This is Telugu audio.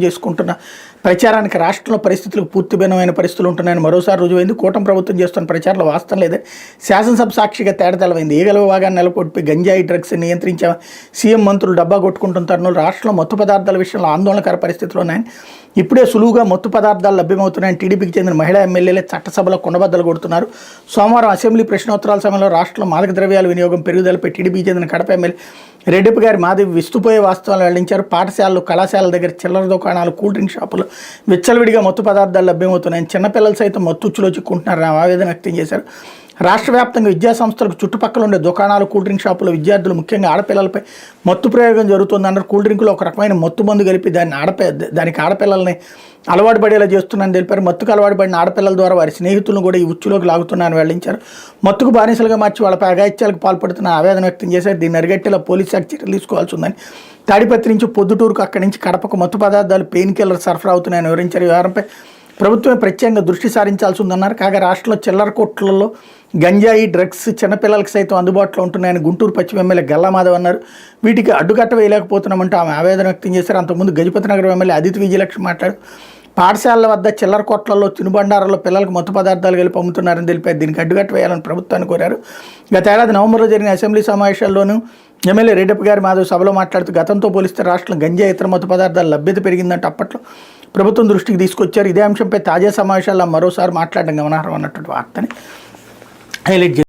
చేసుకుంటున్న ప్రచారానికి రాష్ట్రంలో పరిస్థితులకు పూర్తి భిన్నమైన పరిస్థితులు ఉంటున్నాయని మరోసారి రుజువైంది. కూటమి ప్రభుత్వం చేస్తున్న ప్రచారంలో వాస్తవం లేదని శాసనసభ సాక్షిగా తేడతెలవైంది. ఈగల విభాగాన్ని నెలకొల్పి గంజాయి డ్రగ్స్ నియంత్రించే సీఎం మంత్రులు డబ్బా కొట్టుకుంటున్న తరుణంలో రాష్ట్రంలో మత్తు పదార్థాల విషయంలో ఆందోళనకర పరిస్థితులు ఉన్నాయని, ఇప్పుడే సులువుగా మత్తు పదార్థాలు లభ్యమవుతున్నాయని టీడీపీకి చెందిన మహిళా ఎమ్మెల్యేలే చట్టసభలో కుండబద్దలు కొడుతున్నారు. సోమవారం అసెంబ్లీ ప్రశ్నోత్తరాల సమయంలో రాష్ట్రంలో మాదక ద్రవ్యాల వినియోగం పెరుగుదలపై టీడీపీకి చెందిన కడప ఎమ్మెల్యే రెడ్డిప్ప గారి మాధవి విస్తుపోయే వాస్తవాలు వెల్లడించారు. పాఠశాలలు, కళాశాలల దగ్గర చిల్లర దుకాణాలు, కూల్ డ్రింక్ షాపులు విచ్చలవిడిగా మత్తు పదార్థాలు లభ్యమవుతున్నాయని, చిన్నపిల్లలు సైతం మత్తుచ్చులో చిక్కుంటున్నారని ఆవేదన వ్యక్తం చేశారు. రాష్ట్ర వ్యాప్తంగా విద్యాసంస్థలకు చుట్టుపక్కల ఉండే దుకాణాలు, కూల్ డ్రింక్ షాపుల విద్యార్థులు ముఖ్యంగా ఆడపిల్లలపై మత్తు ప్రయోగం జరుగుతుందన్నారు. కూల్ డ్రింకులో ఒక రకమైన మత్తు మందు కలిపి దానికి ఆడపిల్లల్ని అలవాటు పడేలా చేస్తున్నారని తెలిపారు. మత్తుకు అలవాటు పడిన ఆడపిల్లల ద్వారా వారి స్నేహితులను కూడా ఈ ఉచ్చులోకి లాగుతున్నారని వెల్లడించారు. మత్తుకు బానిసలుగా మార్చి వాళ్ళపై అఘాయిత్యాలకు పాల్పడుతున్న ఆవేదన వ్యక్తం చేశారు. దీన్ని అరిగట్టేలా పోలీసు శాఖ చర్యలు తీసుకోవాల్సి ఉందని, తాడిపత్రి నుంచి పొద్దుటూరుకు, అక్కడి నుంచి కడపకు మత్తు పదార్థాలు, పెయిన్ కిల్లర్ సరఫరా అవుతున్నాయని వివరించారు. ఈ వ్యవహారంపై ప్రభుత్వమే ప్రత్యేకంగా దృష్టి సారించాల్సి ఉందన్నారు. కాగా రాష్ట్రంలో చిల్లర కొట్లలో గంజాయి, డ్రగ్స్ చిన్నపిల్లలకు సైతం అందుబాటులో ఉంటున్నాయని గుంటూరు పశ్చిమ ఎమ్మెల్యే గల్లా మాధవ్ అన్నారు. వీటికి అడ్డుకట్ట వేయలేకపోతున్నామంటూ ఆమె ఆవేదన వ్యక్తం చేశారు. అంతకుముందు గజపతి నగరం ఎమ్మెల్యే అదితి విజయలక్ష్మి మాట్లాడు, పాఠశాలల వద్ద చిల్లర కొట్లలో, తినుబండారాల్లో పిల్లలకు మత్తు పదార్థాలు కలిపి అమ్ముతున్నారని తెలిపారు. దీనికి అడ్డుకట్ట వేయాలని ప్రభుత్వాన్ని కోరారు. గత ఏడాది నవంబర్లో జరిగిన అసెంబ్లీ సమావేశాల్లోనూ ఎమ్మెల్యే రెడ్డిప్ప గారి మాధవ్ సభలో మాట్లాడుతూ గతంతో పోలిస్తే రాష్ట్రంలో గంజాయి, ఇతర మత్తు పదార్థాల లభ్యత పెరిగిందంటే అప్పట్లో ప్రభుత్వం దృష్టికి తీసుకొచ్చారు. ఇదే అంశంపై తాజా సమావేశాల్లో మరోసారి మాట్లాడడం గమనార్హం అన్నటువంటి వార్తని హైలైట్ చేశారు.